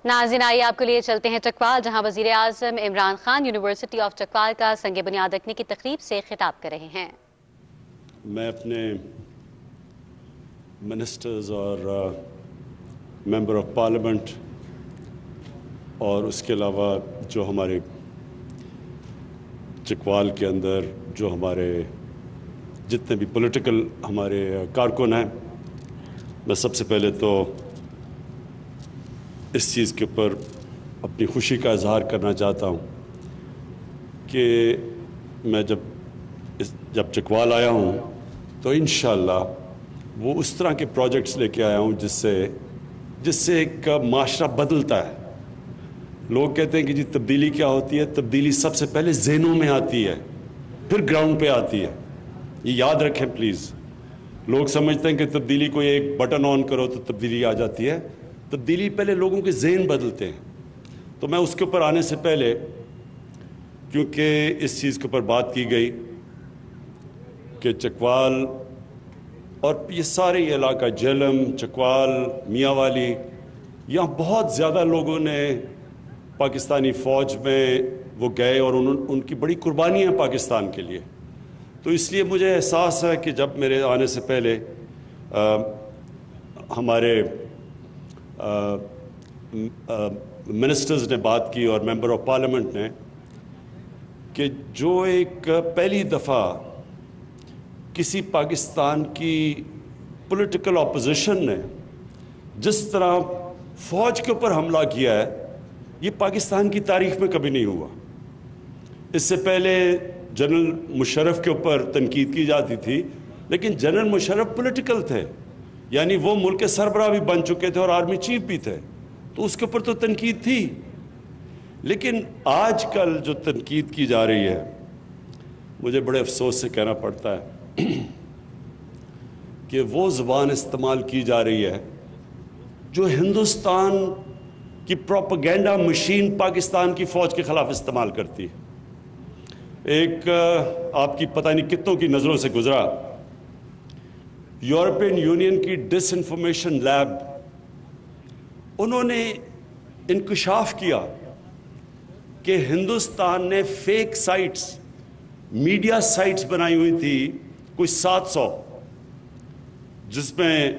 ناظرین آئیے آپ کے لیے چلتے ہیں چکوال، جہاں وزیر اعظم عمران خان یونیورسٹی آف چکوال کا سنگ بنیاد رکھنے کی تقریب سے خطاب کر رہے ہیں۔ میں اپنے منسٹرز اور ممبر آف پارلیمنٹ اور اس کے علاوہ جو ہمارے چکوال کے اندر جو ہمارے جتنے بھی پولیٹیکل ہمارے کارکن ہیں، میں سب سے پہلے تو اس چیز کے اوپر اپنی خوشی کا اظہار کرنا چاہتا ہوں کہ میں جب چکوال آیا ہوں تو انشاءاللہ وہ اس طرح کے پروجیکٹس لے کے آیا ہوں جس سے ایک معاشرہ بدلتا ہے۔ لوگ کہتے ہیں کہ جی تبدیلی کیا ہوتی ہے؟ تبدیلی سب سے پہلے ذہنوں میں آتی ہے، پھر گراؤنڈ پہ آتی ہے۔ یہ یاد رکھیں پلیز۔ لوگ سمجھتے ہیں کہ تبدیلی کو ایک بٹن آن کرو تو تبدیلی آ جاتی ہے۔ تبدیلی پہلے لوگوں کے ذہن بدلتے ہیں۔ تو میں اس کے اوپر آنے سے پہلے، کیونکہ اس چیز کے اوپر بات کی گئی کہ چکوال اور یہ سارے علاقہ جہلم، چکوال، میاں والی، یہاں بہت زیادہ لوگوں نے پاکستانی فوج میں وہ گئے اور ان کی بڑی قربانیاں ہیں پاکستان کے لیے۔ تو اس لیے مجھے احساس ہے کہ جب میرے آنے سے پہلے ہمارے منسٹرز نے بات کی اور ممبر آف پارلیمنٹ نے کہ جو ایک پہلی دفعہ کسی پاکستان کی پولیٹیکل اپوزیشن نے جس طرح فوج کے اوپر حملہ کیا ہے، یہ پاکستان کی تاریخ میں کبھی نہیں ہوا۔ اس سے پہلے جنرل مشرف کے اوپر تنقید کی جاتی تھی، لیکن جنرل مشرف پولیٹیکل تھے، یعنی وہ ملک کے سربراہ بھی بن چکے تھے اور آرمی چیف بھی تھے، تو اس کے اوپر تو تنقید تھی۔ لیکن آج کل جو تنقید کی جا رہی ہے، مجھے بڑے افسوس سے کہنا پڑتا ہے کہ وہ زبان استعمال کی جا رہی ہے جو ہندوستان کی پروپیگنڈا مشین پاکستان کی فوج کے خلاف استعمال کرتی ہے۔ ایک آپ کی پتہ نہیں کتنوں کی نظروں سے گزرا، یورپین یونین کی ڈس انفارمیشن لیب، انہوں نے انکشاف کیا کہ ہندوستان نے فیک سائٹس، میڈیا سائٹس بنائی ہوئی تھی کوئی 700، جس میں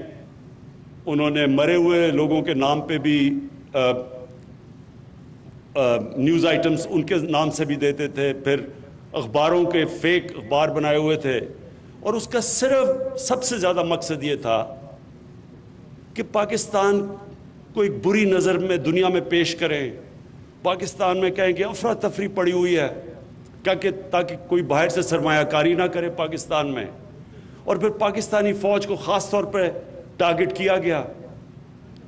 انہوں نے مرے ہوئے لوگوں کے نام پہ بھی نیوز آئٹمز ان کے نام سے بھی دیتے تھے، پھر اخباروں کے فیک اخبار بنائے ہوئے تھے، اور اس کا صرف سب سے زیادہ مقصد یہ تھا کہ پاکستان کو ایک بری نظر میں دنیا میں پیش کریں، پاکستان میں کہیں کہ افراتفری پڑی ہوئی ہے تاکہ کوئی باہر سے سرمایہ کاری نہ کرے پاکستان میں۔ اور پھر پاکستانی فوج کو خاص طور پہ ٹارگٹ کیا گیا،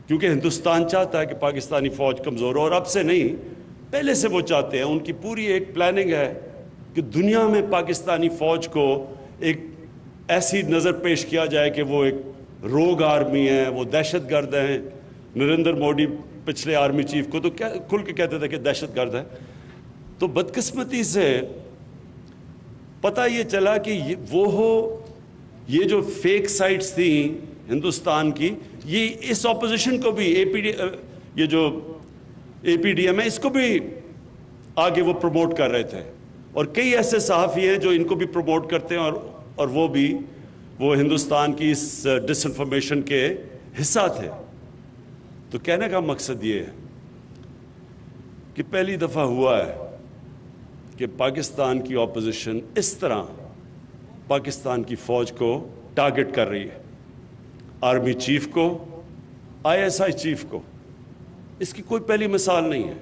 کیونکہ ہندوستان چاہتا ہے کہ پاکستانی فوج کمزور ہو، اور اب سے نہیں، پہلے سے وہ چاہتے ہیں۔ ان کی پوری ایک پلاننگ ہے کہ دنیا میں پاکستانی فوج کو ایک ایسی نظر پیش کیا جائے کہ وہ ایک روگ آرمی ہے، وہ دہشت گرد ہیں۔ نریندر مودی پچھلے آرمی چیف کو تو کھل کے کہتے تھے کہ دہشت گرد ہے۔ تو بدقسمتی سے پتہ یہ چلا کہ یہ جو فیک سائٹس تھیں ہندوستان کی، یہ اس اپوزیشن کو بھی یہ جو اے پی ڈی ایم ہے، اس کو بھی آگے وہ پروموٹ کر رہے تھے، اور کئی ایسے صحافی ہیں جو ان کو بھی پروموٹ کرتے ہیں اور وہ ہندوستان کی اس ڈس انفارمیشن کے حصہ تھے۔ تو کہنے کا مقصد یہ ہے کہ پہلی دفعہ ہوا ہے کہ پاکستان کی اپوزیشن اس طرح پاکستان کی فوج کو ٹارگٹ کر رہی ہے، آرمی چیف کو، آئی ایس آئی چیف کو۔ اس کی کوئی پہلی مثال نہیں ہے۔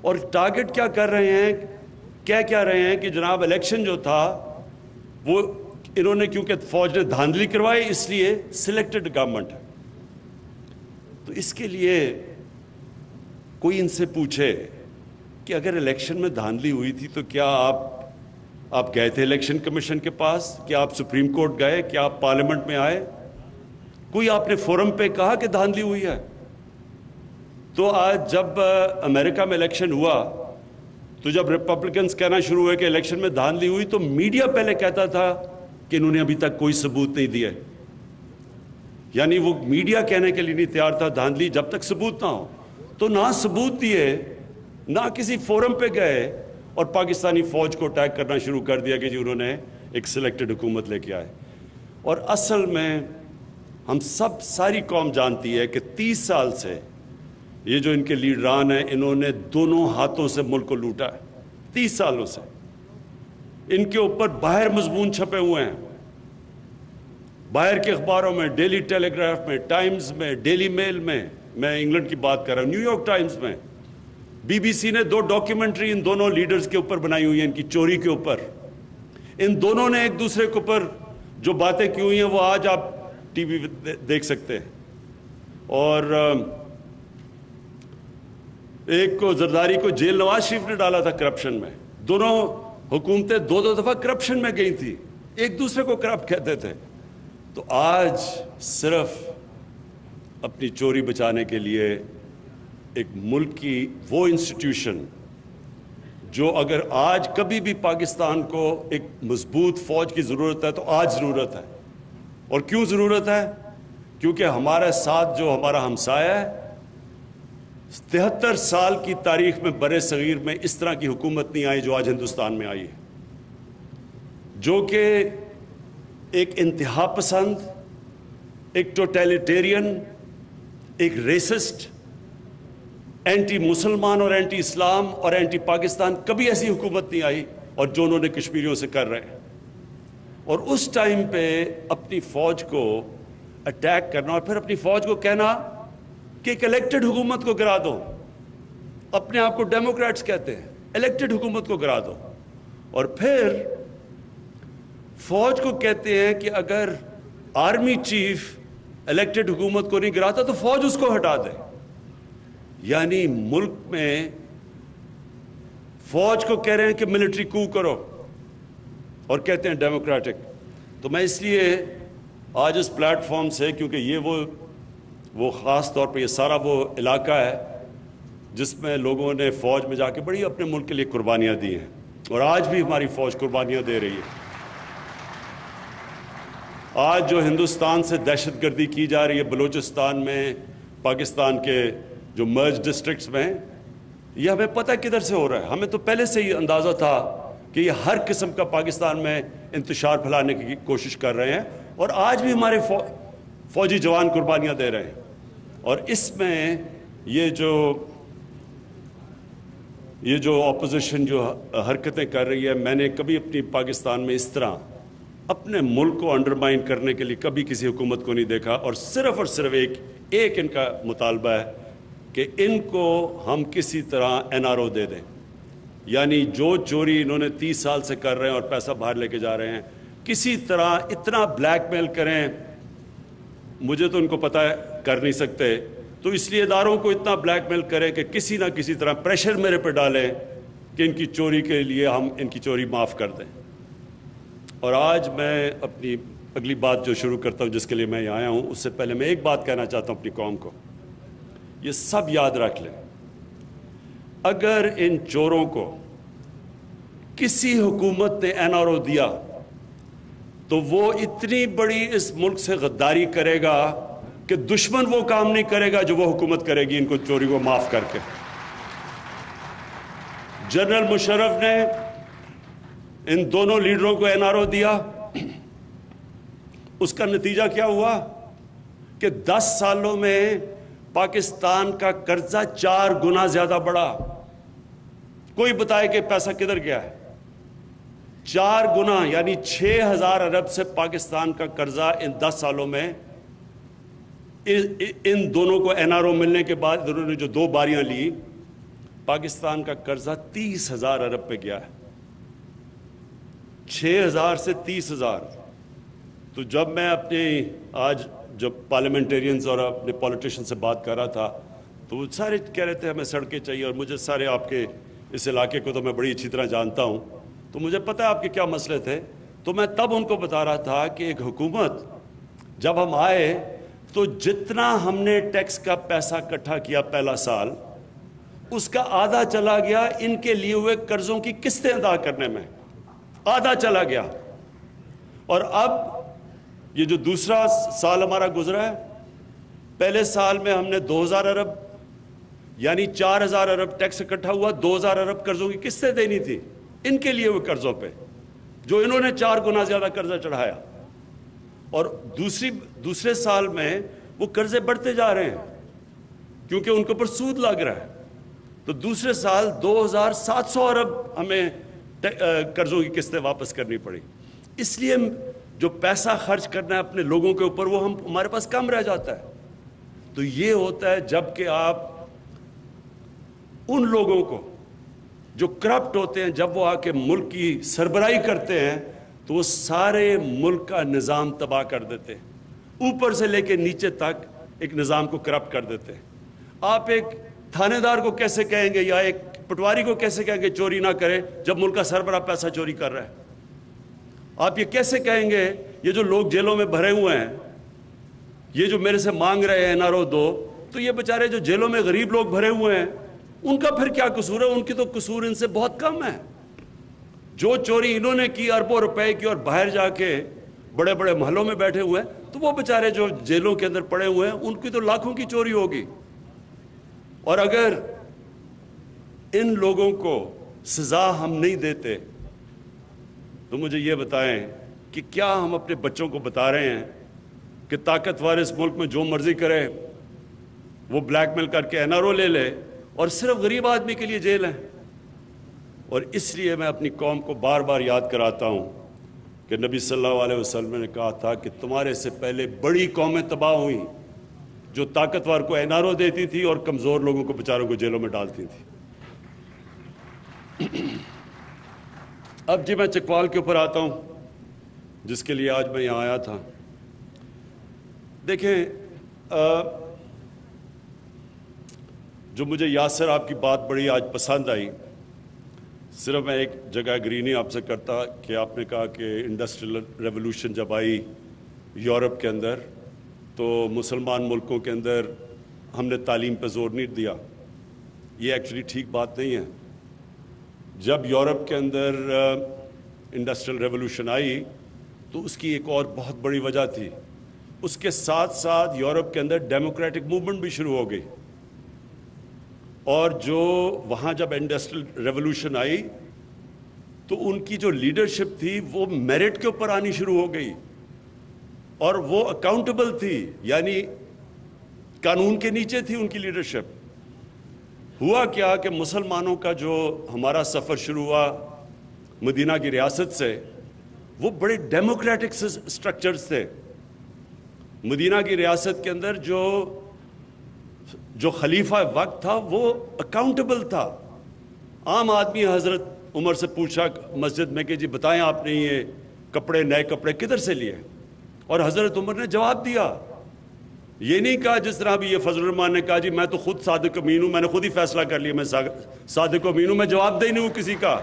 اور ٹارگٹ کیا کر رہے ہیں، کیا رہے ہیں کہ جناب الیکشن جو تھا وہ انہوں نے، کیونکہ فوج نے دھاندلی کروائی، اس لیے سلیکٹڈ گورنمنٹ ہے۔ تو اس کے لیے کوئی ان سے پوچھے کہ اگر الیکشن میں دھاندلی ہوئی تھی تو کیا آپ گئے تھے الیکشن کمیشن کے پاس؟ کیا آپ سپریم کورٹ گئے؟ کیا آپ پارلیمنٹ میں آئے؟ کوئی آپ نے فورم پہ کہا کہ دھاندلی ہوئی ہے؟ تو آج جب امریکہ میں الیکشن ہوا تو جب ریپبلکنز کہنا شروع ہوئے کہ الیکشن میں دھاندلی ہوئی، تو میڈیا پہلے کہتا تھا کہ انہوں نے ابھی تک کوئی ثبوت نہیں دیا۔ یعنی وہ میڈیا کہنے کے لیے نہیں تیار تھا دھاندلی جب تک ثبوت نہ ہو۔ تو نہ ثبوت دیے, نہ کسی فورم پہ گئے اور پاکستانی فوج کو اٹیک کرنا شروع کر دیا کہ جی انہوں نے ایک سلیکٹڈ حکومت لے کے آئے. اور اصل میں ہم ساری قوم جانتی ہے کہ 30 سال سے یہ جو ان کے لیڈران ہیں, انہوں نے دونوں ہاتھوں سے ملک کو لوٹا ہے. 30 سالوں سے ان کے اوپر باہر مضمون چھپے ہوئے ہیں, باہر کے اخباروں میں, ڈیلی ٹیلی گراف میں, ٹائمز میں, ڈیلی میل میں, میں انگلینڈ کی بات کر رہا ہوں, نیو یارک ٹائمز میں, بی بی سی نے 2 ڈاکیومنٹری ان دونوں لیڈرز کے اوپر بنائی ہوئی ہیں, ان کی چوری کے اوپر. ان دونوں نے ایک دوسرے کے اوپر جو باتیں کی ہوئی ہیں وہ آج آپ ٹی وی دیکھ سکتے ہیں. اور ایک کو زرداری کو جیل نواز شریف نے ڈالا تھا کرپشن میں. دونوں حکومتیں 2 دفعہ کرپشن میں گئی تھی, ایک دوسرے کو کرپٹ کہتے تھے. تو آج صرف اپنی چوری بچانے کے لیے ایک ملک کی وہ انسٹیٹیوشن جو اگر آج کبھی بھی پاکستان کو ایک مضبوط فوج کی ضرورت ہے تو آج ضرورت ہے. اور کیوں ضرورت ہے؟ کیونکہ ہمارے ساتھ جو ہمارا ہمسایہ ہے, 73 سال کی تاریخ میں بر صغیر میں اس طرح کی حکومت نہیں آئی جو آج ہندوستان میں آئی ہے, جو کہ ایک انتہا پسند, ایک ٹوٹیلیٹیرین, ایک ریسسٹ, اینٹی مسلمان اور اینٹی اسلام اور اینٹی پاکستان. کبھی ایسی حکومت نہیں آئی اور جو انہوں نے کشمیریوں سے کر رہے ہیں. اور اس ٹائم پہ اپنی فوج کو اٹیک کرنا اور پھر اپنی فوج کو کہنا کہ ایک الیکٹڈ حکومت کو گرا دو. اپنے آپ کو ڈیموکریٹس کہتے ہیں, الیکٹڈ حکومت کو گرا دو. اور پھر فوج کو کہتے ہیں کہ اگر آرمی چیف الیکٹڈ حکومت کو نہیں گراتا تو فوج اس کو ہٹا دے. یعنی ملک میں فوج کو کہہ رہے ہیں کہ ملٹری کو کرو اور کہتے ہیں ڈیموکریٹک. تو میں اس لیے آج اس پلیٹ فارم سے, کیونکہ یہ وہ خاص طور پہ یہ سارا وہ علاقہ ہے جس میں لوگوں نے فوج میں جا کے بڑی اپنے ملک کے لیے قربانیاں دی ہیں, اور آج بھی ہماری فوج قربانیاں دے رہی ہے. آج جو ہندوستان سے دہشت گردی کی جا رہی ہے بلوچستان میں, پاکستان کے جو مرج ڈسٹرکٹس میں, یہ ہمیں پتہ کدھر سے ہو رہا ہے. ہمیں تو پہلے سے ہی اندازہ تھا کہ یہ ہر قسم کا پاکستان میں انتشار پھیلانے کی کوشش کر رہے ہیں, اور آج بھی ہمارے فوجی جوان قربانیاں دے رہے ہیں. اور اس میں یہ جو اپوزیشن جو حرکتیں کر رہی ہے, میں نے کبھی اپنی پاکستان میں اس طرح اپنے ملک کو انڈرمائن کرنے کے لیے کبھی کسی حکومت کو نہیں دیکھا. اور صرف ایک ان کا مطالبہ ہے کہ ان کو ہم کسی طرح NRO دے دیں. یعنی جو چوری انہوں نے 30 سال سے کر رہے ہیں اور پیسہ باہر لے کے جا رہے ہیں, کسی طرح اتنا بلیک میل کریں. مجھے تو ان کو پتہ ہے کر نہیں سکتے, تو اس لیے اداروں کو اتنا بلیک میل کریں کہ کسی نہ کسی طرح پریشر میرے پہ ڈالیں کہ ان کی چوری کے لیے ہم ان کی چوری معاف کر دیں. اور آج میں اپنی اگلی بات جو شروع کرتا ہوں, جس کے لیے میں یہاں آیا ہوں, اس سے پہلے میں ایک بات کہنا چاہتا ہوں اپنی قوم کو. یہ سب یاد رکھ لیں, اگر ان چوروں کو کسی حکومت نے NRO دیا تو وہ اتنی بڑی اس ملک سے غداری کرے گا کہ دشمن وہ کام نہیں کرے گا جو وہ حکومت کرے گی ان کو چوری کو معاف کر کے. جنرل مشرف نے ان دونوں لیڈروں کو NRO دیا, اس کا نتیجہ کیا ہوا کہ 10 سالوں میں پاکستان کا قرضہ 4 گنا زیادہ بڑھا. کوئی بتائے کہ پیسہ کدھر گیا ہے؟ 4 گنا, یعنی 6000 ارب سے پاکستان کا قرضہ ان 10 سالوں میں. ان دونوں کو NRO ملنے کے بعد انہوں نے جو 2 باریاں لی, پاکستان کا قرضہ 30,000 ارب پہ گیا ہے. 6000 سے 30,000. تو جب میں آج جب پارلیمنٹیرینز اور اپنے پولیٹیشن سے بات کر رہا تھا تو وہ سارے کہہ رہے تھے ہمیں سڑکیں چاہیے, اور مجھے سارے آپ کے اس علاقے کو تو میں بڑی اچھی طرح جانتا ہوں, تو مجھے پتہ ہے آپ کے کیا مسئلے تھے. تو میں تب ان کو بتا رہا تھا کہ ایک حکومت جب ہم آئے تو جتنا ہم نے ٹیکس کا پیسہ اکٹھا کیا پہلا سال, اس کا آدھا چلا گیا ان کے لیے ہوئے قرضوں کی قسطیں ادا کرنے میں, آدھا چلا گیا. اور اب یہ جو دوسرا سال ہمارا گزرا ہے, پہلے سال میں ہم نے 2000 ارب یعنی 4,000 ارب ٹیکس اکٹھا ہوا، 2,000 ارب قرضوں کی قسطیں دینی تھی ان کے لیے وہ قرضوں پہ، جو انہوں نے 4 گنا زیادہ قرضہ چڑھایا، اور دوسرے سال میں وہ قرضے بڑھتے جا رہے ہیں کیونکہ ان کے اوپر سود لگ رہا ہے، تو دوسرے سال 2,700 ارب ہمیں قرضوں کی قسطیں واپس کرنی پڑی۔ اس لیے جو پیسہ خرچ کرنا ہے اپنے لوگوں کے اوپر وہ ہمارے پاس کم رہ جاتا ہے۔ تو یہ ہوتا ہے جب کہ آپ ان لوگوں کو جو کرپٹ ہوتے ہیں، جب وہ آ کے ملک کی سربراہی کرتے ہیں تو وہ سارے ملک کا نظام تباہ کر دیتے ہیں، اوپر سے لے کے نیچے تک ایک نظام کو کرپٹ کر دیتے ہیں۔ آپ ایک تھانے دار کو کیسے کہیں گے یا ایک پٹواری کو کیسے کہیں گے چوری نہ کرے جب ملک کا سربراہ پیسہ چوری کر رہا ہے؟ آپ یہ کیسے کہیں گے یہ جو لوگ جیلوں میں بھرے ہوئے ہیں، یہ جو میرے سے مانگ رہے ہیں NRO 2، تو یہ بیچارے جو جیلوں میں غریب لوگ بھرے ہوئے ہیں ان کا پھر کیا قصور ہے؟ ان کی تو قصور ان سے بہت کم ہے۔ جو چوری انہوں نے کی اربوں روپے کی اور باہر جا کے بڑے بڑے محلوں میں بیٹھے ہوئے ہیں، تو وہ بیچارے جو جیلوں کے اندر پڑے ہوئے ہیں ان کی تو لاکھوں کی چوری ہوگی۔ اور اگر ان لوگوں کو سزا ہم نہیں دیتے تو مجھے یہ بتائیں کہ کیا ہم اپنے بچوں کو بتا رہے ہیں کہ طاقتور اس ملک میں جو مرضی کرے وہ بلیک میل کر کے NRO لے لے اور صرف غریب آدمی کے لیے جیل ہے؟ اور اس لیے میں اپنی قوم کو بار بار یاد کراتا ہوں کہ نبی صلی اللہ علیہ وسلم نے کہا تھا کہ تمہارے سے پہلے بڑی قومیں تباہ ہوئیں جو طاقتور کو NRO دیتی تھی اور کمزور لوگوں کو بیچاروں کو جیلوں میں ڈالتی تھی۔ اب جی میں چکوال کے اوپر آتا ہوں جس کے لیے آج میں یہاں آیا تھا۔ دیکھیں جو مجھے یاسر آپ کی بات بڑی آج پسند آئی، صرف میں ایک جگہ اگری نہیں آپ سے کرتا کہ آپ نے کہا کہ انڈسٹریل ریولوشن جب آئی یورپ کے اندر تو مسلمان ملکوں کے اندر ہم نے تعلیم پہ زور نہیں دیا۔ یہ ایکچولی ٹھیک بات نہیں ہے۔ جب یورپ کے اندر انڈسٹریل ریولوشن آئی تو اس کی ایک اور بہت بڑی وجہ تھی، اس کے ساتھ ساتھ یورپ کے اندر ڈیموکریٹک موومنٹ بھی شروع ہو گئی، اور جو وہاں جب انڈسٹریل ریولوشن آئی تو ان کی جو لیڈرشپ تھی وہ میرٹ کے اوپر آنی شروع ہو گئی اور وہ اکاؤنٹیبل تھی، یعنی قانون کے نیچے تھی ان کی لیڈرشپ۔ ہوا کیا کہ مسلمانوں کا جو ہمارا سفر شروع ہوا مدینہ کی ریاست سے، وہ بڑے ڈیموکریٹک سٹرکچرز تھے۔ مدینہ کی ریاست کے اندر جو خلیفہ وقت تھا وہ اکاؤنٹیبل تھا۔ عام آدمی حضرت عمر سے پوچھا مسجد میں کہ جی بتائیں آپ نے یہ کپڑے نئے کپڑے کدھر سے لیے، اور حضرت عمر نے جواب دیا، یہ نہیں کہا جس طرح بھی یہ فضل الرحمان نے کہا جی میں تو خود صادق امین ہوں، میں نے خود ہی فیصلہ کر لیا میں صادق امین ہوں، میں جواب دہ نہیں ہوں کسی کا۔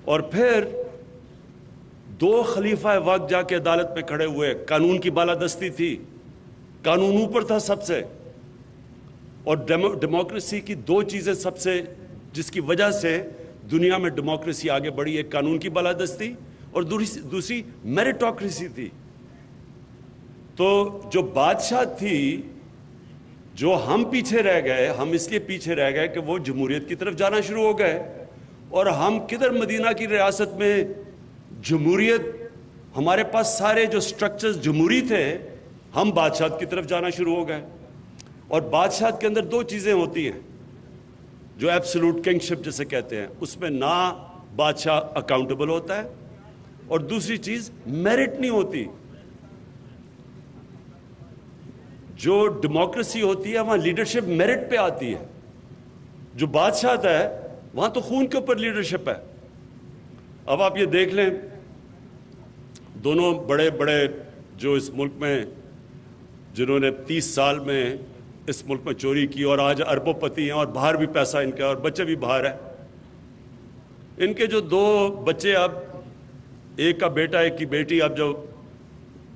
اور پھر 2 خلیفہ وقت جا کے عدالت میں کھڑے ہوئے، قانون کی بالادستی تھی، قانون اوپر تھا سب سے، اور ڈیموکریسی کی 2 چیزیں سب سے جس کی وجہ سے دنیا میں ڈیموکریسی آگے بڑھی، ایک قانون کی بالادستی اور دوسری میریٹوکریسی تھی۔ تو جو بادشاہ تھی، جو ہم پیچھے رہ گئے، ہم اس لیے پیچھے رہ گئے کہ وہ جمہوریت کی طرف جانا شروع ہو گئے، اور ہم کدھر مدینہ کی ریاست میں جمہوریت، ہمارے پاس سارے جو سٹرکچرز جمہوری تھے، ہم بادشاہت کی طرف جانا شروع ہو گئے۔ اور بادشاہت کے اندر 2 چیزیں ہوتی ہیں جو ایبسولوٹ کنگشپ جسے کہتے ہیں، اس میں نہ بادشاہ اکاؤنٹیبل ہوتا ہے اور دوسری چیز میرٹ نہیں ہوتی۔ جو ڈیموکریسی ہوتی ہے وہاں لیڈرشپ میرٹ پہ آتی ہے، جو بادشاہت ہے وہاں تو خون کے اوپر لیڈرشپ ہے۔ اب آپ یہ دیکھ لیں، دونوں بڑے بڑے جو اس ملک میں جنہوں نے 30 سال میں اس ملک میں چوری کی اور آج اربوں پتی ہیں اور باہر بھی پیسہ ان کا اور بچے بھی باہر ہیں، ان کے جو 2 بچے، اب ایک کا بیٹا ایک کی بیٹی اب جو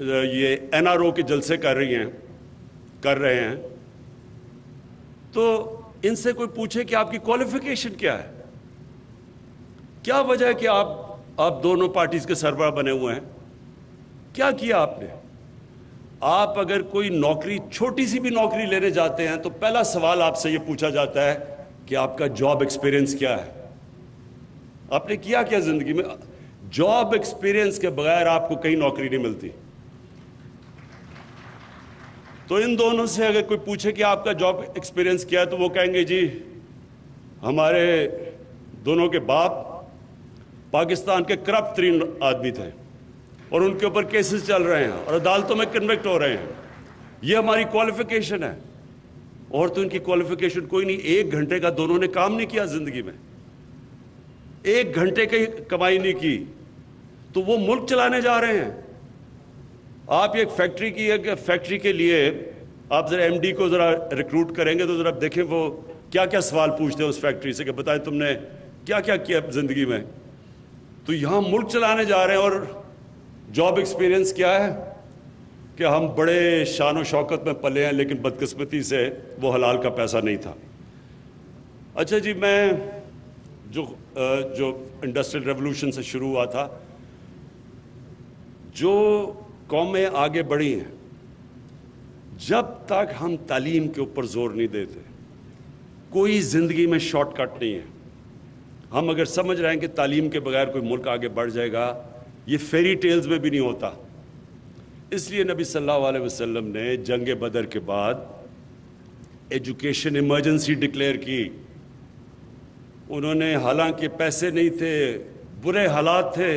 یہ NRO کے جلسے کر رہے ہیں، تو ان سے کوئی پوچھے کہ آپ کی کوالیفیکیشن کیا ہے، کیا وجہ ہے کہ آپ دونوں پارٹیز کے سربراہ بنے ہوئے ہیں، کیا کیا آپ نے؟ آپ اگر کوئی نوکری, چھوٹی سی بھی نوکری لینے جاتے ہیں تو پہلا سوال آپ سے یہ پوچھا جاتا ہے کہ آپ کا جاب ایکسپیرینس کیا ہے, آپ نے کیا کیا زندگی میں. جاب ایکسپیرینس کے بغیر آپ کو کہیں نوکری نہیں ملتی. تو ان دونوں سے اگر کوئی پوچھے کہ آپ کا جاب ایکسپیرینس کیا ہے تو وہ کہیں گے جی ہمارے دونوں کے باپ پاکستان کے کرپٹ ترین آدمی تھے اور ان کے اوپر کیسز چل رہے ہیں اور عدالتوں میں کنوکٹ ہو رہے ہیں, یہ ہماری کوالیفیکیشن ہے. اور تو ان کی کوالیفیکیشن کوئی نہیں, 1 گھنٹے کا دونوں نے کام نہیں کیا زندگی میں, 1 گھنٹے کی کمائی نہیں کی, تو وہ ملک چلانے جا رہے ہیں. آپ ایک فیکٹری کی ہے, فیکٹری کے لیے آپ ذرا ایم ڈی کو ذرا ریکروٹ کریں گے تو ذرا دیکھیں وہ کیا کیا سوال پوچھتے ہیں اس فیکٹری سے کہ بتائیں تم نے کیا کیا کیا زندگی میں. تو یہاں ملک چلانے جا رہے ہیں اور جاب ایکسپیرینس کیا ہے کہ ہم بڑے شان و شوکت میں پلے ہیں لیکن بدقسمتی سے وہ حلال کا پیسہ نہیں تھا. اچھا جی, میں جو انڈسٹریل ریولوشن سے شروع ہوا تھا, جو قومیں آگے بڑھی ہیں, جب تک ہم تعلیم کے اوپر زور نہیں دیتے کوئی زندگی میں شارٹ کٹ نہیں ہے. ہم اگر سمجھ رہے ہیں کہ تعلیم کے بغیر کوئی ملک آگے بڑھ جائے گا, یہ فیری ٹیلز میں بھی نہیں ہوتا. اس لیے نبی صلی اللہ علیہ وسلم نے جنگ بدر کے بعد ایجوکیشن ایمرجنسی ڈکلیئر کی. انہوں نے, حالانکہ پیسے نہیں تھے, برے حالات تھے,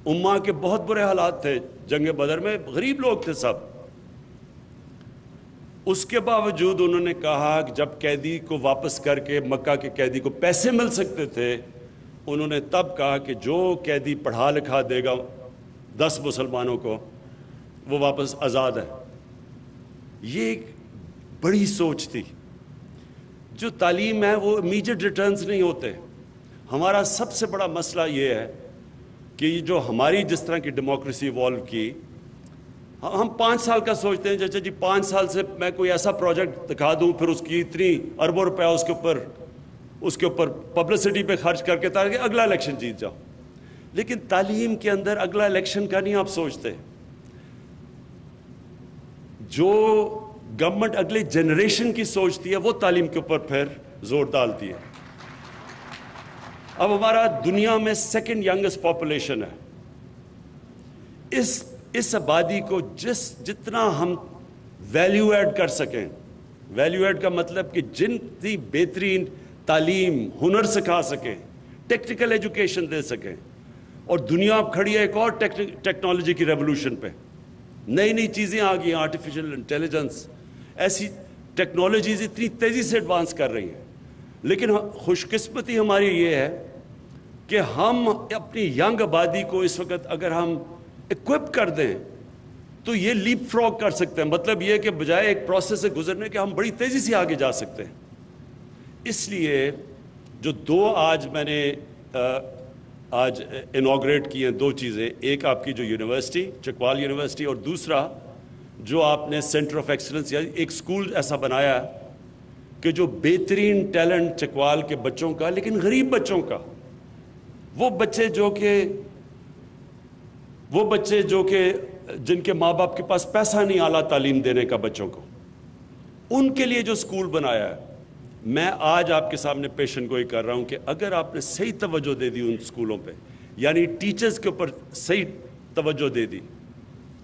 امہ کے بہت برے حالات تھے, جنگ بدر میں غریب لوگ تھے سب, اس کے باوجود انہوں نے کہا کہ جب قیدی کو واپس کر کے, مکہ کے قیدی کو پیسے مل سکتے تھے, انہوں نے تب کہا کہ جو قیدی پڑھا لکھا دے گا 10 مسلمانوں کو وہ واپس آزاد ہے. یہ ایک بڑی سوچ تھی. جو تعلیم ہے وہ امیجیٹ ریٹرنز نہیں ہوتے. ہمارا سب سے بڑا مسئلہ یہ ہے کہ یہ جو ہماری جس طرح کی ڈیموکریسی ایوالو کی, ہم 5 سال کا سوچتے ہیں چچا جی 5 سال سے میں کوئی ایسا پروجیکٹ دکھا دوں, پھر اس کی اتنی اربوں روپیہ اس کے اوپر پبلسٹی پہ خرچ کر کے تاکہ اگلا الیکشن جیت جاؤ. لیکن تعلیم کے اندر اگلا الیکشن کا نہیں آپ سوچتے. جو گورنمنٹ اگلے جنریشن کی سوچتی ہے وہ تعلیم کے اوپر پھر زور ڈالتی ہے. اب ہمارا دنیا میں 2nd ینگسٹ پاپولیشن ہے. اس آبادی کو جتنا ہم ویلیو ایڈ کر سکیں, ویلیو ایڈ کا مطلب کہ جتنی بہترین تعلیم, ہنر سکھا سکیں, ٹیکنیکل ایجوکیشن دے سکیں. اور دنیا اب کھڑی ہے ایک اور ٹیکنالوجی کی ریولوشن پہ. نئی نئی چیزیں آ گئی ہیں, آرٹیفیشل انٹیلیجنس, ایسی ٹیکنالوجیز اتنی تیزی سے ایڈوانس کر رہی ہیں. لیکن خوش قسمتی ہماری یہ ہے کہ ہم اپنی ینگ آبادی کو اس وقت اگر ہم اکوپ کر دیں تو یہ لیپ فراگ کر سکتے ہیں. مطلب یہ کہ بجائے ایک پروسیس سے گزرنے کے ہم بڑی تیزی سے آگے جا سکتے ہیں. اس لیے جو 2 آج میں نے آج انوگریٹ کی ہیں 2 چیزیں, ایک آپ کی جو یونیورسٹی چکوال یونیورسٹی, اور دوسرا جو آپ نے سینٹر آف ایکسلنس یا ایک اسکول ایسا بنایا کہ جو بہترین ٹیلنٹ چکوال کے بچوں کا, لیکن غریب بچوں کا, وہ بچے جو کہ جن کے ماں باپ کے پاس پیسہ نہیں اعلیٰ تعلیم دینے کا بچوں کو, ان کے لیے جو اسکول بنایا ہے. میں آج آپ کے سامنے پیشن گوئی کر رہا ہوں کہ اگر آپ نے صحیح توجہ دے دی ان اسکولوں پہ, یعنی ٹیچرز کے اوپر صحیح توجہ دے دی,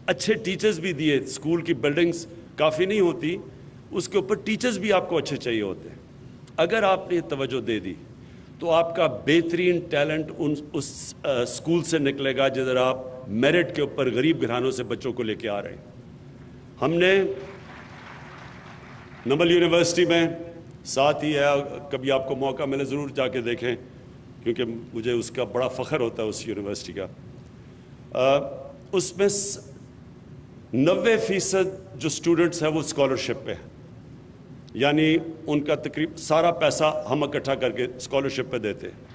اچھے ٹیچرز بھی دیے, اسکول کی بلڈنگز کافی نہیں ہوتی, اس کے اوپر ٹیچرز بھی آپ کو اچھے چاہیے ہوتے ہیں. اگر آپ نے توجہ دے دی تو آپ کا بہترین ٹیلنٹ اس اسکول سے نکلے گا جدھر آپ میرٹ کے اوپر غریب گھرانوں سے بچوں کو لے کے آ رہے ہیں. ہم نے نمل یونیورسٹی میں ساتھ ہی ہے, کبھی آپ کو موقع ملے ضرور جا کے دیکھیں کیونکہ مجھے اس کا بڑا فخر ہوتا ہے اس یونیورسٹی کا. اس میں 90% جو اسٹوڈنٹس ہیں وہ اسکالرشپ پہ ہیں, یعنی ان کا تقریباً سارا پیسہ ہم اکٹھا کر کے اسکالرشپ پہ دیتے ہیں.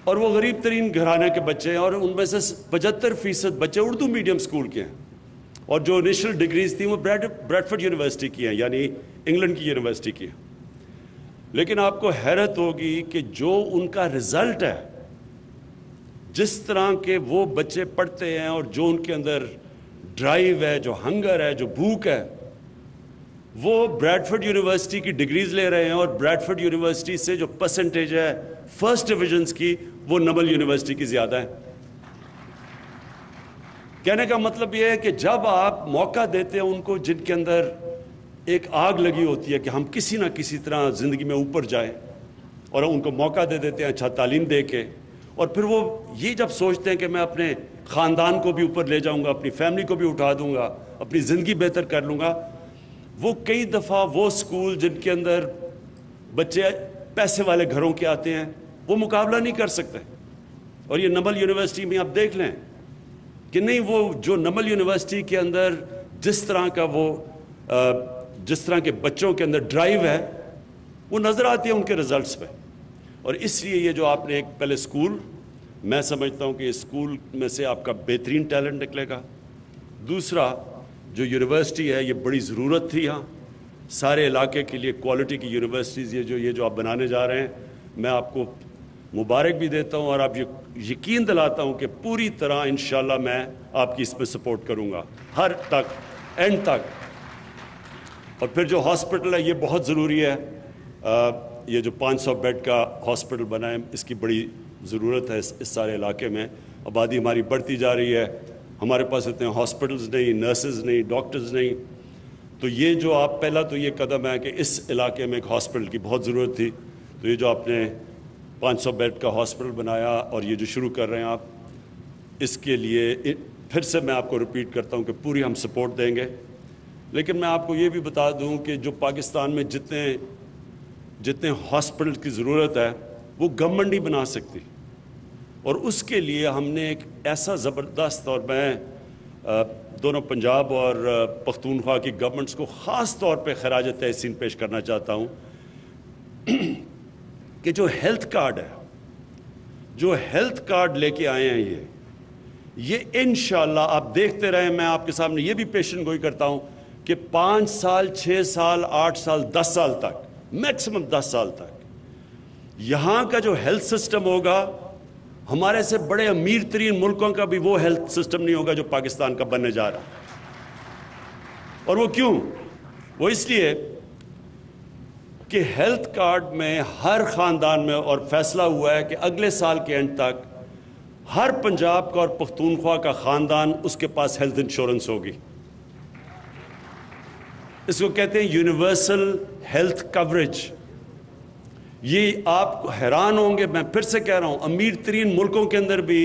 اور وہ غریب ترین گھرانے کے بچے ہیں, اور ان میں سے 75% بچے اردو میڈیم اسکول کے ہیں, اور جو انیشل ڈگریز تھیں وہ بریڈفورڈ یونیورسٹی کی ہیں, یعنی انگلینڈ کی یونیورسٹی کی ہیں. لیکن آپ کو حیرت ہوگی کہ جو ان کا رزلٹ ہے, جس طرح کے وہ بچے پڑھتے ہیں اور جو ان کے اندر ڈرائیو ہے, جو ہنگر ہے, جو بھوک ہے, وہ بریڈفورڈ یونیورسٹی کی ڈگریز لے رہے ہیں, اور بریڈفورڈ یونیورسٹی سے جو پرسنٹیج ہے فرسٹ ڈویژنز کی وہ نمل یونیورسٹی کی زیادہ ہے. کہنے کا مطلب یہ ہے کہ جب آپ موقع دیتے ہیں ان کو جن کے اندر ایک آگ لگی ہوتی ہے کہ ہم کسی نہ کسی طرح زندگی میں اوپر جائیں, اور ان کو موقع دے دیتے ہیں اچھا تعلیم دے کے, اور پھر وہ یہ جب سوچتے ہیں کہ میں اپنے خاندان کو بھی اوپر لے جاؤں گا, اپنی فیملی کو بھی اٹھا دوں گا, اپنی زندگی بہتر کر لوں گا, وہ کئی دفعہ وہ سکول جن کے اندر بچے پیسے والے گھروں کے آتے ہیں وہ مقابلہ نہیں کر سکتے. اور یہ نمل یونیورسٹی میں آپ دیکھ لیں کہ نہیں, وہ جو نمل یونیورسٹی کے اندر جس طرح کے بچوں کے اندر ڈرائیو ہے وہ نظر آتی ہے ان کے رزلٹس پہ. اور اس لیے یہ جو آپ نے ایک پہلے اسکول, میں سمجھتا ہوں کہ اس اسکول میں سے آپ کا بہترین ٹیلنٹ نکلے گا. دوسرا جو یونیورسٹی ہے یہ بڑی ضرورت تھی یہاں سارے علاقے کے لیے, کوالٹی کی یونیورسٹیز یہ جو آپ بنانے جا رہے ہیں, میں آپ کو مبارک بھی دیتا ہوں, اور آپ یقین دلاتا ہوں کہ پوری طرح انشاءاللہ میں آپ کی اس پہ سپورٹ کروں گا ہر تک, اینڈ تک. اور پھر جو ہاسپٹل ہے یہ بہت ضروری ہے, یہ جو 500 بیڈ کا ہاسپٹل بنا ہے اس کی بڑی ضرورت ہے. اس سارے علاقے میں آبادی ہماری بڑھتی جا رہی ہے, ہمارے پاس اتنے ہاسپٹلز نہیں, نرسز نہیں, ڈاکٹرز نہیں. تو یہ جو آپ پہلا تو یہ قدم ہے کہ اس علاقے میں ایک ہاسپٹل کی بہت ضرورت تھی, تو یہ جو آپ نے 500 بیڈ کا ہاسپٹل بنایا اور یہ جو شروع کر رہے ہیں آپ, اس کے لیے پھر سے میں آپ کو ریپیٹ کرتا ہوں کہ پوری ہم سپورٹ دیں گے. لیکن میں آپ کو یہ بھی بتا دوں کہ جو پاکستان میں جتنے ہاسپٹل کی ضرورت ہے وہ گورنمنٹ نہیں بنا سکتی, اور اس کے لیے ہم نے ایک ایسا زبردست, اور میں دونوں پنجاب اور پختونخوا کی گورنمنٹس کو خاص طور پہ خراج تحسین پیش کرنا چاہتا ہوں کہ جو ہیلتھ کارڈ ہے, جو ہیلتھ کارڈ لے کے آئے ہیں یہ انشاءاللہ آپ دیکھتے رہیں. میں آپ کے سامنے یہ بھی پیشن گوئی کرتا ہوں کہ 5 سال 6 سال 8 سال 10 سال تک, میکسیمم 10 سال تک یہاں کا جو ہیلتھ سسٹم ہوگا, ہمارے سے بڑے امیر ترین ملکوں کا بھی وہ ہیلتھ سسٹم نہیں ہوگا جو پاکستان کا بننے جا رہا. اور وہ کیوں؟ وہ اس لیے کہ ہیلتھ کارڈ میں ہر خاندان میں, اور فیصلہ ہوا ہے کہ اگلے سال کے اینڈ تک ہر پنجاب کا اور پختونخوا کا خاندان اس کے پاس ہیلتھ انشورنس ہوگی. اس کو کہتے ہیں یونیورسل ہیلتھ کوریج. یہ آپ حیران ہوں گے, میں پھر سے کہہ رہا ہوں, امیر ترین ملکوں کے اندر بھی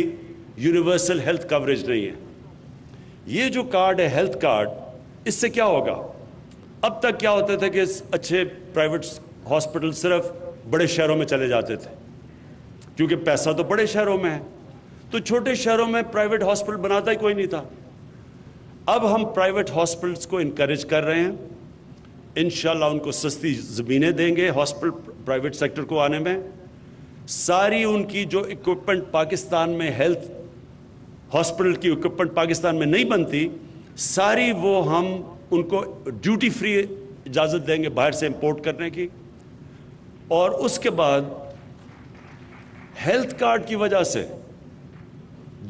یونیورسل ہیلتھ کوریج نہیں ہے. یہ جو کارڈ ہے ہیلتھ کارڈ, اس سے کیا ہوگا؟ اب تک کیا ہوتا تھا کہ اچھے پرائیویٹ ہاسپٹل صرف بڑے شہروں میں چلے جاتے تھے کیونکہ پیسہ تو بڑے شہروں میں ہے, تو چھوٹے شہروں میں پرائیویٹ ہاسپٹل بناتا ہی کوئی نہیں تھا. اب ہم پرائیویٹ ہاسپٹلس کو انکریج کر رہے ہیں, انشاءاللہ ان کو سستی زمینیں دیں گے ہاسپٹل پرائیویٹ سیکٹر کو آنے میں. ساری ان کی جو اکوپمنٹ پاکستان میں, ہیلتھ ہاسپٹل کی اکوپمنٹ پاکستان میں نہیں بنتی, ساری وہ ہم ان کو ڈیوٹی فری اجازت دیں گے باہر سے امپورٹ کرنے کی. اور اس کے بعد ہیلتھ کارڈ کی وجہ سے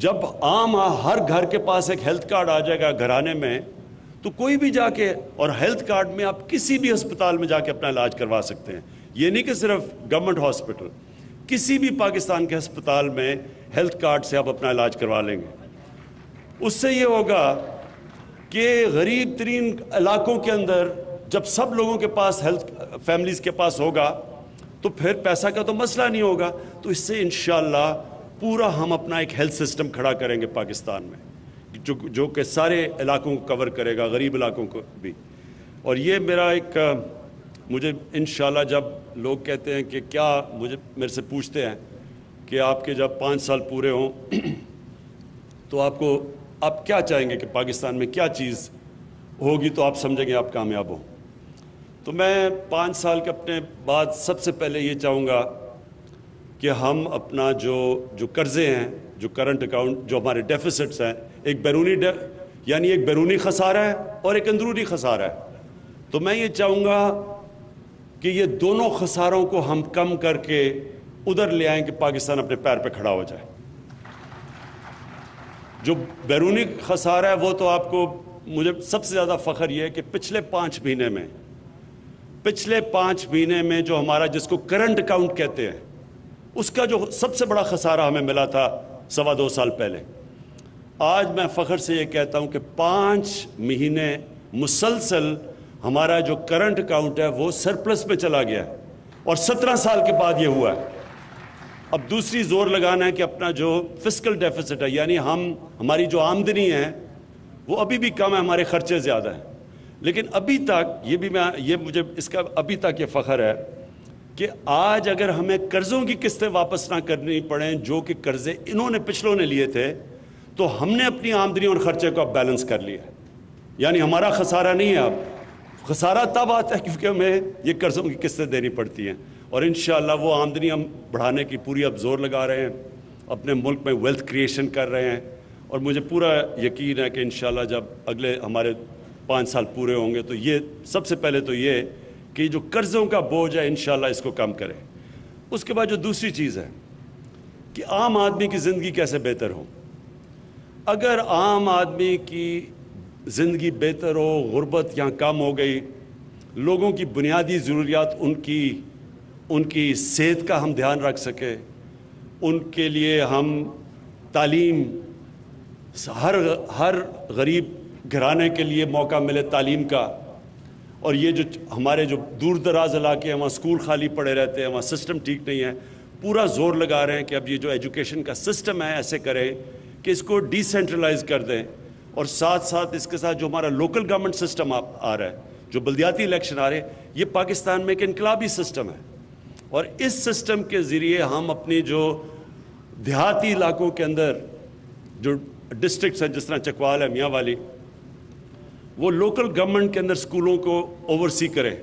جب عام ہر گھر کے پاس ایک ہیلتھ کارڈ آ جائے گا گھرانے میں, تو کوئی بھی جا کے, اور ہیلتھ کارڈ میں آپ کسی بھی ہسپتال میں جا کے اپنا علاج کروا سکتے ہیں. یہ نہیں کہ صرف گورنمنٹ ہاسپٹل, کسی بھی پاکستان کے ہسپتال میں ہیلتھ کارڈ سے آپ اپنا علاج کروا لیں گے. اس سے یہ ہوگا کہ غریب ترین علاقوں کے اندر جب سب لوگوں کے پاس ہیلتھ فیملیز کے پاس ہوگا تو پھر پیسہ کا تو مسئلہ نہیں ہوگا. تو اس سے انشاءاللہ پورا ہم اپنا ایک ہیلتھ سسٹم کھڑا کریں گے پاکستان میں, جو کہ سارے علاقوں کو کور کرے گا, غریب علاقوں کو بھی. اور یہ میرا ایک, مجھے انشاءاللہ جب لوگ کہتے ہیں کہ کیا, میرے سے پوچھتے ہیں کہ آپ کے جب 5 سال پورے ہوں تو آپ کیا چاہیں گے کہ پاکستان میں کیا چیز ہوگی تو آپ سمجھیں گے آپ کامیاب ہوں. تو میں 5 سال کے اپنے بعد سب سے پہلے یہ چاہوں گا کہ ہم اپنا جو قرضے ہیں, جو کرنٹ اکاؤنٹ, جو ہمارے ڈیفیسٹس ہیں, ایک بیرونی خسارہ ہے اور ایک اندرونی خسارہ ہے. تو میں یہ چاہوں گا کہ یہ دونوں خساروں کو ہم کم کر کے ادھر لے آئیں کہ پاکستان اپنے پیر پہ کھڑا ہو جائے. جو بیرونی خسارہ ہے وہ تو آپ کو، مجھے سب سے زیادہ فخر یہ ہے کہ پچھلے 5 مہینے میں جو ہمارا، جس کو کرنٹ اکاؤنٹ کہتے ہیں، اس کا جو سب سے بڑا خسارہ ہمیں ملا تھا 2.25 سال پہلے، آج میں فخر سے یہ کہتا ہوں کہ 5 مہینے مسلسل ہمارا جو کرنٹ اکاؤنٹ ہے وہ سرپلس میں چلا گیا ہے، اور 17 سال کے بعد یہ ہوا ہے۔ اب دوسری زور لگانا ہے کہ اپنا جو فسکل ڈیفیسٹ ہے، یعنی ہماری جو آمدنی ہے وہ ابھی بھی کم ہے، ہمارے خرچے زیادہ ہیں، لیکن ابھی تک مجھے اس کا ابھی تک یہ فخر ہے کہ آج اگر ہمیں قرضوں کی قسطیں واپس نہ کرنی پڑیں، جو کہ قرضے پچھلوں نے لیے تھے، تو ہم نے اپنی آمدنی اور خرچے کو اب بیلنس کر لیا ہے، یعنی ہمارا خسارہ نہیں ہے اب۔ خسارہ تب آتا ہے کیونکہ ہمیں یہ قرضوں کی قسطیں دینی پڑتی ہیں، اور انشاءاللہ وہ آمدنی ہم بڑھانے کی پوری اب زور لگا رہے ہیں، اپنے ملک میں ویلتھ کریشن کر رہے ہیں، اور مجھے پورا یقین ہے کہ انشاءاللہ جب اگلے ہمارے 5 سال پورے ہوں گے تو یہ سب سے پہلے تو یہ کہ جو قرضوں کا بوجھ ہے انشاءاللہ اس کو کم کریں۔ اس کے بعد جو دوسری چیز ہے کہ عام آدمی کی زندگی کیسے بہتر ہو۔ اگر عام آدمی کی زندگی بہتر ہو، غربت یہاں کم ہو گئی، لوگوں کی بنیادی ضروریات، ان کی صحت کا ہم دھیان رکھ سکے، ان کے لیے ہم تعلیم، ہر غریب گھرانے کے لیے موقع ملے تعلیم کا، اور یہ جو ہمارے جو دور دراز علاقے ہیں وہاں اسکول خالی پڑے رہتے ہیں، وہاں سسٹم ٹھیک نہیں ہے، پورا زور لگا رہے ہیں کہ اب یہ جو ایجوکیشن کا سسٹم ہے ایسے کریں کہ اس کو ڈی سینٹرلائز کر دیں، اور ساتھ ساتھ اس کے ساتھ جو ہمارا لوکل گورنمنٹ سسٹم آ رہا ہے، جو بلدیاتی الیکشن آ رہے ہیں، یہ پاکستان میں ایک انقلابی سسٹم ہے، اور اس سسٹم کے ذریعے ہم اپنی جو دیہاتی علاقوں کے اندر جو ڈسٹرکٹس ہیں، جس طرح چکوال ہے، میاں والی، وہ لوکل گورنمنٹ کے اندر سکولوں کو اوورسی کریں،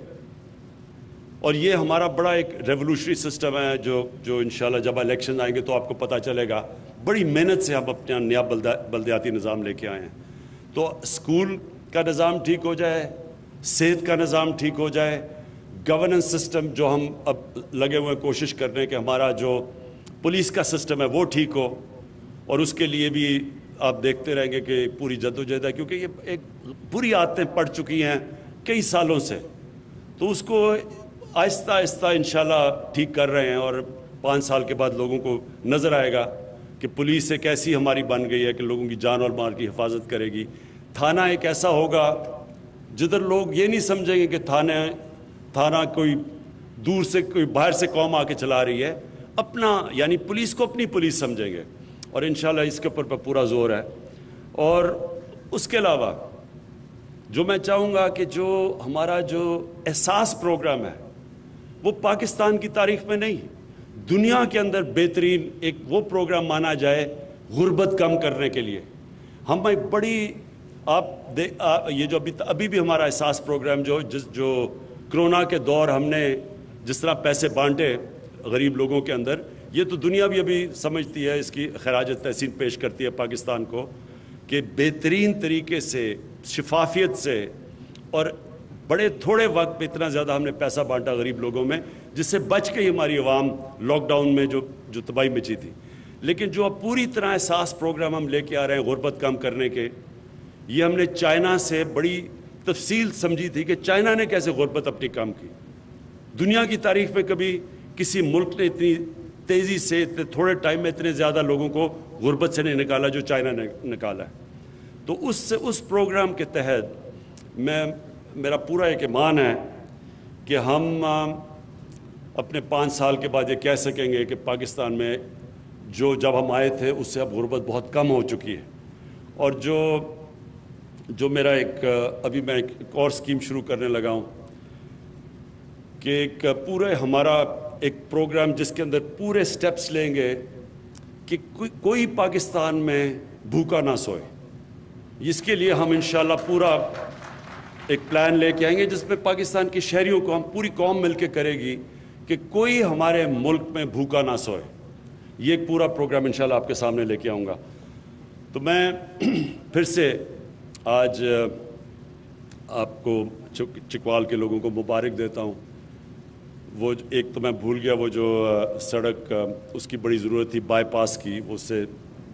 اور یہ ہمارا بڑا ایک ریولوشنری سسٹم ہے جو انشاءاللہ جب الیکشن آئیں گے تو آپ کو پتہ چلے گا۔ بڑی محنت سے ہم اپنا نیا بلدیاتی نظام لے کے آئے ہیں، تو اسکول کا نظام ٹھیک ہو جائے، صحت کا نظام ٹھیک ہو جائے، گورننس سسٹم جو ہم اب لگے ہوئے کوشش کرنے کہ ہمارا جو پولیس کا سسٹم ہے وہ ٹھیک ہو، اور اس کے لیے بھی آپ دیکھتے رہیں گے کہ پوری جدوجہد ہے، کیونکہ یہ ایک بری عادتیں پڑ چکی ہیں کئی سالوں سے، تو اس کو آہستہ آہستہ انشاءاللہ ٹھیک کر رہے ہیں، اور 5 سال کے بعد لوگوں کو نظر آئے گا کہ پولیس ایک ایسی ہماری بن گئی ہے کہ لوگوں کی جان اور مال کی حفاظت کرے گی۔ تھانہ ایک ایسا ہوگا جدھر لوگ یہ نہیں سمجھیں گے کہ تھانہ کوئی دور سے، کوئی باہر سے قوم آ کے چلا رہی ہے، اپنا یعنی پولیس کو اپنی پولیس سمجھیں گے، اور انشاءاللہ اس کے اوپر پورا زور ہے۔ اور اس کے علاوہ جو میں چاہوں گا کہ جو ہمارا جو احساس پروگرام ہے وہ پاکستان کی تاریخ میں نہیں، دنیا کے اندر بہترین ایک وہ پروگرام مانا جائے غربت کم کرنے کے لیے۔ ہم ایک بڑی یہ جو ابھی بھی ہمارا احساس پروگرام جو کرونا کے دور ہم نے جس طرح پیسے بانٹے غریب لوگوں کے اندر، یہ تو دنیا بھی ابھی سمجھتی ہے، اس کی خراج تحسین پیش کرتی ہے پاکستان کو کہ بہترین طریقے سے، شفافیت سے، اور بڑے تھوڑے وقت پہ اتنا زیادہ ہم نے پیسہ بانٹا غریب لوگوں میں، جس سے بچ گئی ہماری عوام لاک ڈاؤن میں جو تباہی مچی تھی۔ لیکن جو اب پوری طرح احساس پروگرام ہم لے کے آ رہے ہیں غربت کم کرنے کے، یہ ہم نے چائنا سے بڑی تفصیل سمجھی تھی کہ چائنا نے کیسے غربت اپنی کم کی۔ دنیا کی تاریخ میں کبھی کسی ملک نے اتنی تیزی سے اتنے تھوڑے ٹائم میں اتنے زیادہ لوگوں کو غربت سے نہیں نکالا جو چائنا نے نکالا ہے۔ تو اس پروگرام کے تحت میرا پورا ایک ایمان ہے کہ ہم اپنے 5 سال کے بعد یہ کہہ سکیں گے کہ پاکستان میں جب ہم آئے تھے اس سے اب غربت بہت کم ہو چکی ہے، اور جو میرا ابھی میں ایک اور اسکیم شروع کرنے لگا ہوں کہ ایک پورے ہمارا ایک پروگرام جس کے اندر پورے سٹیپس لیں گے کہ کوئی پاکستان میں بھوکا نہ سوئے۔ اس کے لیے ہم انشاءاللہ پورا ایک پلان لے کے آئیں گے جس میں پاکستان کی شہریوں کو ہم پوری قوم مل کے کرے گی کہ کوئی ہمارے ملک میں بھوکا نہ سوئے۔ یہ ایک پورا پروگرام انشاءاللہ آپ کے سامنے لے کے آؤں گا۔ تو میں پھر سے آج آپ کو چکوال کے لوگوں کو مبارک دیتا ہوں۔ وہ ایک تو میں بھول گیا، وہ جو سڑک اس کی بڑی ضرورت تھی بائی پاس کی، وہ اس سے